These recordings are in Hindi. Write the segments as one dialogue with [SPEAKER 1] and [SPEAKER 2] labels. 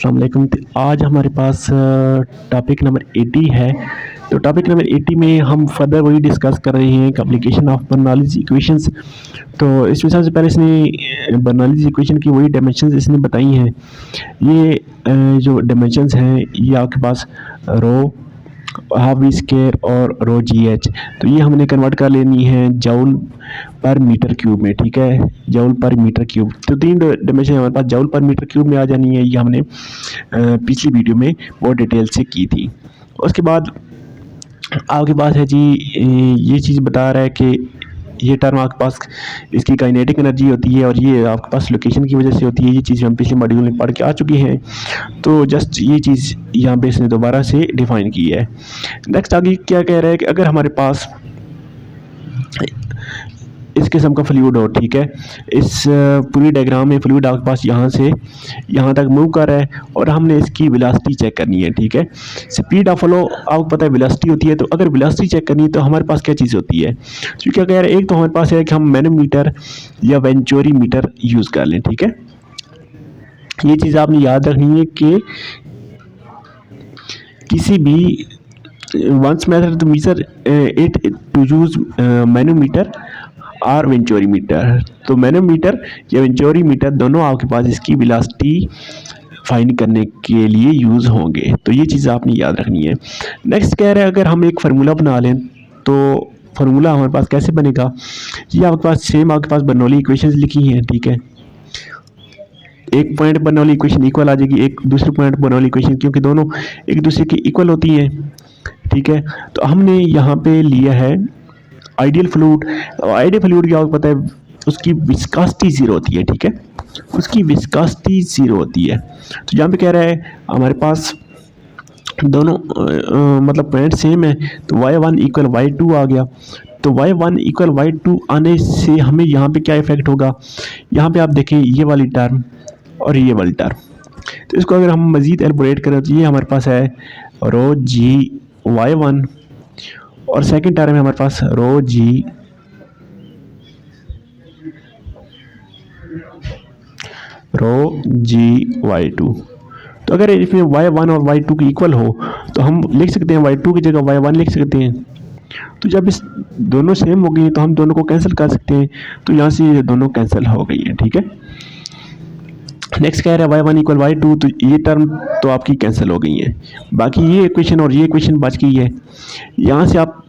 [SPEAKER 1] अस्सलाम वालेकुम। तो आज हमारे पास टॉपिक नंबर 80 है। तो टॉपिक नंबर 80 में हम फर्दर वही डिस्कस कर रहे हैं एप्लीकेशन ऑफ बर्नौलीज़ इक्वेशंस। तो इसमें सबसे पहले इसने बर्नौलीज़ इक्वेशन की वही डायमेंशंस इसने बताई हैं। ये जो डायमेंशंस हैं ये आपके पास रो हाफ वी स्क्वायर और रो जी एच। तो ये हमने कन्वर्ट कर लेनी है जूल पर मीटर क्यूब में। ठीक है, जूल पर मीटर क्यूब। तो तीन डायमेंशन हमारे पास जूल पर मीटर क्यूब में आ जानी है। ये हमने पिछली वीडियो में बहुत डिटेल से की थी। उसके बाद आपके पास है जी ये चीज़ बता रहा है कि ये टर्म आपके पास इसकी काइनेटिक एनर्जी होती है और ये आपके पास लोकेशन की वजह से होती है। ये चीज़ हम पिछले मॉड्यूल में पढ़ के आ चुकी हैं। तो जस्ट ये चीज़ यहाँ पे इसने दोबारा से डिफाइन की है। नेक्स्ट आगे क्या कह रहा है कि अगर हमारे पास इस किस्म का फ्लूइड हो, ठीक है, इस पूरी डायग्राम में फ्लूइड आपके पास यहाँ से यहाँ तक मूव कर रहा है और हमने इसकी वेलोसिटी चेक करनी है। ठीक है, स्पीड ऑफ फ्लो आपको पता है वेलोसिटी होती है। तो अगर वेलोसिटी चेक करनी है तो हमारे पास क्या चीज़ होती है? तो क्या कह रहे हैं, एक तो हमारे पास है कि हम मैनोमीटर या वेंचुरी मीटर यूज़ कर लें। ठीक है, ये चीज़ आपने याद रखनी है कि किसी भी once method to measure it to use manometer और वेंचुरी मीटर। तो मैनोमीटर या वेंचुरी मीटर दोनों आपके पास इसकी वेलोसिटी फाइंड करने के लिए यूज़ होंगे। तो ये चीज़ आपने याद रखनी है। नेक्स्ट कह रहे हैं अगर हम एक फार्मूला बना लें तो फार्मूला हमारे पास कैसे बनेगा? ये आपके पास सेम आपके पास बर्नौली इक्वेशंस लिखी हैं। ठीक है, एक पॉइंट बर्नौली इक्वेशन इक्वल आ जाएगी एक दूसरे पॉइंट बर्नौली इक्वेशन, क्योंकि दोनों एक दूसरे की इक्वल होती हैं। ठीक है, तो हमने यहाँ पे लिया है आइडियल फ्लूइड। आइडियल फ्लूइड क्या आपको पता है, उसकी विस्कोसिटी ज़ीरो होती है। ठीक है, उसकी विस्कोसिटी ज़ीरो होती है। तो यहाँ पे कह रहा है हमारे पास दोनों मतलब पॉइंट सेम है। तो y1 इक्वल y2 आ गया। तो y1 इक्वल y2 आने से हमें यहाँ पे क्या इफेक्ट होगा? यहाँ पे आप देखें ये वाली टर्म और ये वाली टर्म। तो इसको अगर हम मज़ीद एलबोरेट करें तो ये हमारे पास है रो जी y1 और सेकंड टर्म है हमारे पास रो जी y2। तो अगर इसमें y1 और y2 की इक्वल हो तो हम लिख सकते हैं y2 की जगह y1 लिख सकते हैं। तो जब इस दोनों सेम हो गई तो हम दोनों को कैंसिल कर सकते हैं। तो यहाँ से ये दोनों कैंसिल हो गई है। ठीक है, नेक्स्ट कह रहा है y1 इक्वल y2। तो ये टर्म तो आपकी कैंसिल हो गई है। बाकी ये इक्वेशन और ये इक्वेशन बच गई है। यहाँ से आप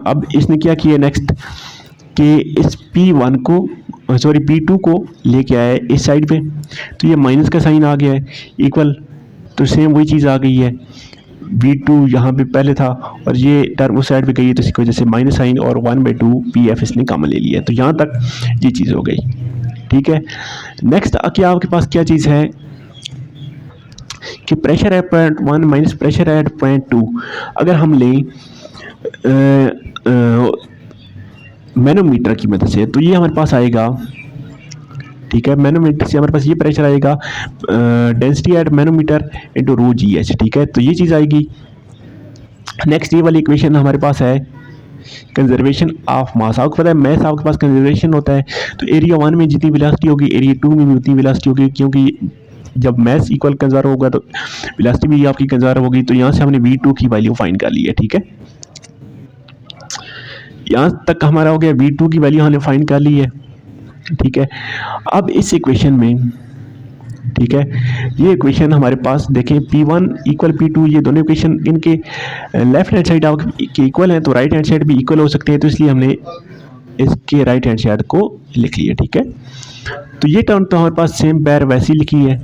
[SPEAKER 1] अब इसने क्या किया नेक्स्ट कि इस P1 को सॉरी P2 को लेके आया इस साइड पे। तो ये माइनस का साइन आ गया है इक्वल। तो सेम वही चीज़ आ गई है, V2 यहाँ पे पहले था और ये टर्म उस साइड पे गई है। तो इसकी वजह से माइनस साइन और 1/2 PF इसने कॉमन ले लिया। तो यहाँ तक ये चीज़ हो गई। ठीक है, नेक्स्ट क्या आपके पास क्या चीज़ है कि pressure at point 1 minus pressure at point 2 अगर हम लें मैनोमीटर की मदद से तो ये हमारे पास आएगा। ठीक है, मैनोमीटर से हमारे पास ये प्रेशर आएगा density at manometer into rho ji H. ठीक है, तो ये चीज़ आएगी। नेक्स्ट ये वाली इक्वेशन हमारे पास है कंजर्वेशन ऑफ मास। आपको पता है मैस आपके पास कंजर्वेशन होता है। तो एरिया 1 में जितनी वेलोसिटी होगी एरिया 2 में भी उतनी वेलोसिटी होगी, क्योंकि जब मैस इक्वल कंजर्व होगा तो वेलोसिटी भी आपकी कंजर्व होगी। तो यहाँ से हमने V2 की वैल्यू फाइंड कर ली है। ठीक है, यहाँ तक हमारा हो गया, V2 की वैल्यू हमने फाइंड कर ली है। ठीक है, अब इस इक्वेशन में, ठीक है, ये इक्वेशन हमारे पास देखें P1 इक्वल P2, ये दोनों इक्वेशन इनके लेफ्ट हैंड साइड आपके इक्वल हैं तो राइट हैंड साइड भी इक्वल हो सकते हैं। तो इसलिए हमने इसके राइट हैंड साइड को लिख लिया। ठीक है, तो ये टर्म तो हमारे पास सेम पैर वैसी लिखी है।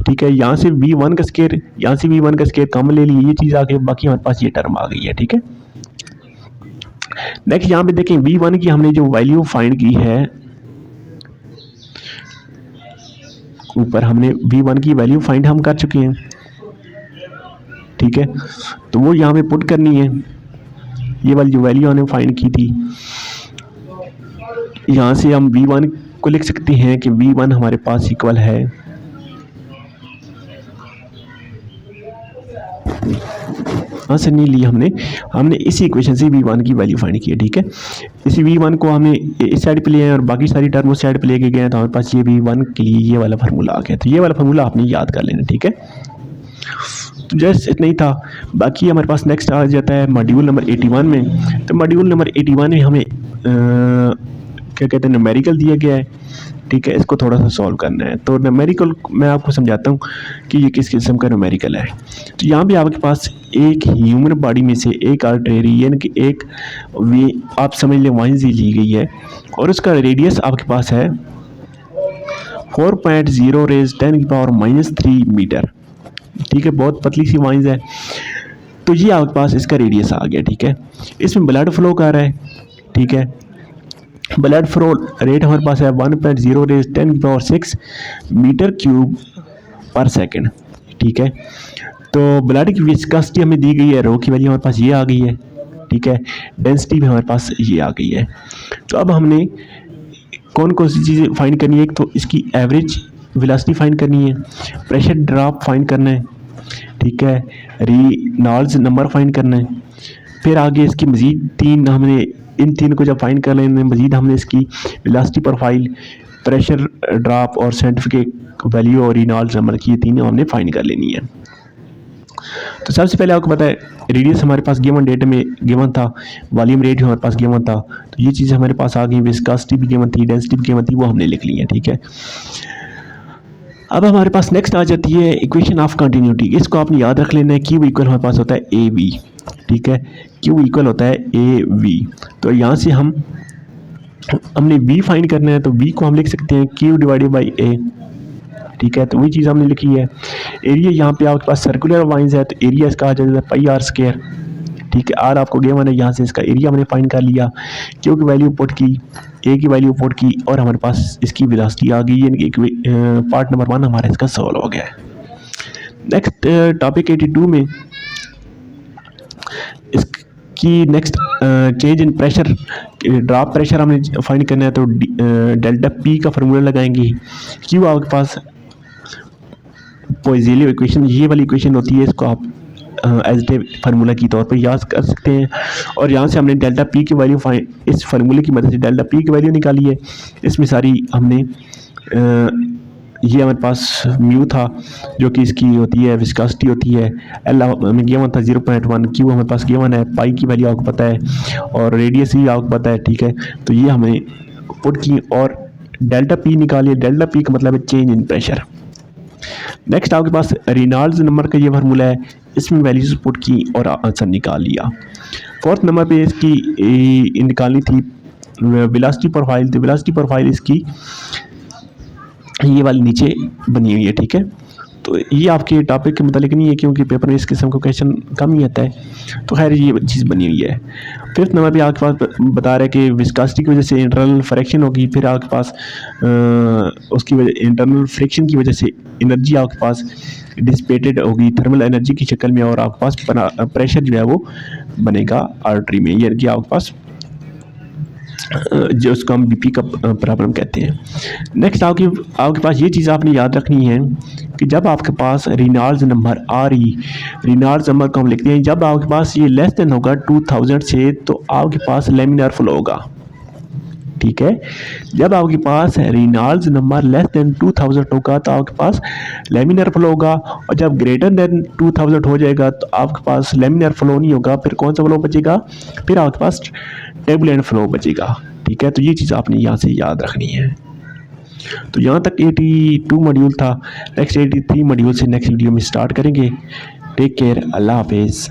[SPEAKER 1] ठीक है, यहाँ से V1 का स्केयर यहाँ से V1 का स्केयर कम ले लिए, ये चीज़ आ गई। बाकी हमारे पास ये टर्म आ गई है। ठीक है, नेक्स्ट यहाँ पे देखें V1 की हमने जो वैल्यू फाइंड की है, ऊपर हमने V1 की वैल्यू फाइंड हम कर चुके हैं। ठीक है, तो वो यहाँ पे पुट करनी है। ये वाली जो वैल्यू हमने फाइंड की थी, यहाँ से हम V1 को लिख सकते हैं कि V1 हमारे पास इक्वल है यहाँ से नहीं ली हमने इसी इक्वेशन से V1 की वैल्यू फाइंड की है, ठीक है। इसी V1 को हमने इस साइड पे लिए हैं और बाकी सारी टर्म उस साइड पे लेके गए हैं, तो हमारे पास ये V1 के लिए ये वाला फार्मूला आ गया। तो ये वाला फार्मूला आपने याद कर लेना, ठीक है। तो जस्ट इतना ही था। बाकी हमारे पास नेक्स्ट आ जाता है मॉड्यूल नंबर 81 में। तो मॉड्यूल नंबर 81 में हमें क्या कहते हैं, न्यूमेरिकल दिया गया है, ठीक है। इसको थोड़ा सा सॉल्व करना है। तो न्यूमेरिकल मैं आपको समझाता हूँ कि ये किस किस्म का न्यूमेरिकल है। तो यहाँ पे आपके पास एक ह्यूमन बॉडी में से एक आर्टरी यानी कि एक वे आप समझ लें वाइंस ली गई है और उसका रेडियस आपके पास है 4.0 रेज 10⁻³ मीटर, ठीक है। बहुत पतली सी वाइंस है। तो ये आपके पास इसका रेडियस आ गया, ठीक है। इसमें ब्लड फ्लो कर रहा है, ठीक है। ब्लड फ्लो रेट हमारे पास है 1.0 रेज 10⁻6 मीटर क्यूब पर सेकंड, ठीक है। तो ब्लड की विस्कोसिटी हमें दी गई है, रो की वैल्यू हमारे पास ये आ गई है, ठीक है। डेंसिटी भी हमारे पास ये आ गई है। तो अब हमने कौन कौन सी चीज़ें फाइंड करनी है। एक तो इसकी एवरेज वेलोसिटी फाइंड करनी है, प्रेशर ड्रॉप फाइंड करना है, ठीक है। रेनॉल्ड्स नंबर फाइंड करना है। फिर आगे इसकी मज़ीद तीन हमने इन तीन को जब फाइंड कर लेंगे मज़ीद हमने इसकी वेलोसिटी प्रोफाइल, प्रेशर ड्रॉप और साइंटिफिक वैल्यू और रेनॉल्ड्स नंबर की ये तीनों हमने फाइंड कर लेनी है। तो सबसे पहले आपको पता है रेडियस हमारे पास गिवन डेटा में गिवन था, वॉल्यूम रेट हमारे पास गिवन था, तो ये चीज़ हमारे पास आ गई। विस्कोसिटी भी गिवन थी, डेंसिटी भी गिवन थी, वो हमने लिख ली है, ठीक है। अब हमारे पास नेक्स्ट आ जाती है इक्वेशन ऑफ कंटिन्यूटी। इसको आपने याद रख लेना है। क्यू इक्वल हमारे पास होता है ए वी, ठीक है। क्यू इक्वल होता है ए वी। तो यहाँ से हमने वी फाइंड करना है, तो वी को हम लिख सकते हैं क्यू डिवाइडेड बाई ए, ठीक है। तो वही चीज़ हमने लिखी है। एरिया यहाँ पे आपके पास सर्कुलर वाइंस है, तो एरिया इसका आ जाता है पाई आर स्क्वायर, ठीक है। आर आपको गिवन है, यहाँ से इसका एरिया हमने फाइंड कर लिया, क्यू की वैल्यू पुट की, ए की वैल्यू पुट की और हमारे पास इसकी वेलोसिटी आ गई, यानी कि पार्ट नंबर 1 हमारा इसका सॉल्व हो गया है। नेक्स्ट टॉपिक 82 में इसकी next change in pressure, drop pressure हमने फाइंड करना है। तो डेल्टा पी का फार्मूला लगाएंगे। क्यू आपके पास पोइज़ेलियो इक्वेशन, ये वाली इक्वेशन होती है, इसको आप एज ए फार्मूला की तौर पर याद कर सकते हैं। और यहाँ से हमने डेल्टा पी की वैल्यू इस फार्मूले की मदद से डेल्टा पी की वैल्यू निकाली है। इसमें सारी हमने ये हमारे पास म्यू था जो कि इसकी होती है विस्कोसिटी होती है, एल हमें गिवन था 0.1, क्यू हमारे पास गिवन है, पाई की वैल्यू आपको पता है और रेडियस भी आपको पता है, ठीक है। तो ये हमने पुट की और डेल्टा पी निकालिए। डेल्टा पी का मतलब है चेंज इन प्रेशर। नेक्स्ट आपके पास रेनॉल्ड्स नंबर का ये फार्मूला है, इसमें वैल्यूज पुट की और आंसर निकाल लिया। फोर्थ नंबर पे इसकी निकालनी थी वेलोसिटी प्रोफाइल। तो वेलोसिटी प्रोफाइल इसकी ये वाली नीचे बनी हुई है, ठीक है। तो ये आपके टॉपिक के मुतालिक नहीं है क्योंकि पेपर में इस किस्म का क्वेश्चन कम ही आता है। तो खैर ये चीज़ बनी हुई है। फिफ्थ नंबर पे आपके पास बता रहा है कि विस्कोसिटी की वजह से इंटरनल फ्रिक्शन होगी। फिर आपके पास उसकी वजह इंटरनल फ्रिक्शन की वजह से एनर्जी आपके पास डिसिपेटेड होगी थर्मल एनर्जी की शक्ल में और आपके पास प्रेशर जो है वो बनेगा आर्टरी में, यानी कि आपके पास जो उसको हम बीपी का प्रॉब्लम कहते हैं। नेक्स्ट आपके पास ये चीज़ आपने याद रखनी है कि जब आपके पास रेनॉल्ड्स नंबर रेनॉल्ड्स नंबर को हम लिखते हैं, जब आपके पास ये लेस देन होगा 2000 से तो आपके पास लेमिनार फ्लो होगा, ठीक है। जब आपके पास रेनॉल्ड्स नंबर लेस देन 2000 होगा तो आपके पास लेमिनार फ्लो होगा और जब ग्रेटर देन 2000 हो जाएगा तो आपके पास लेमिनार फ्लो नहीं होगा। फिर कौन सा फ्लो बचेगा? फिर आपके पास टर्बुलेंट फ्लो बचेगा, ठीक है। तो ये चीज़ आपने यहाँ से याद रखनी है। तो यहाँ तक 82 मॉड्यूल था। नेक्स्ट 83 मॉड्यूल से नेक्स्ट वीडियो में स्टार्ट करेंगे। टेक केयर, अल्लाह हाफिज़।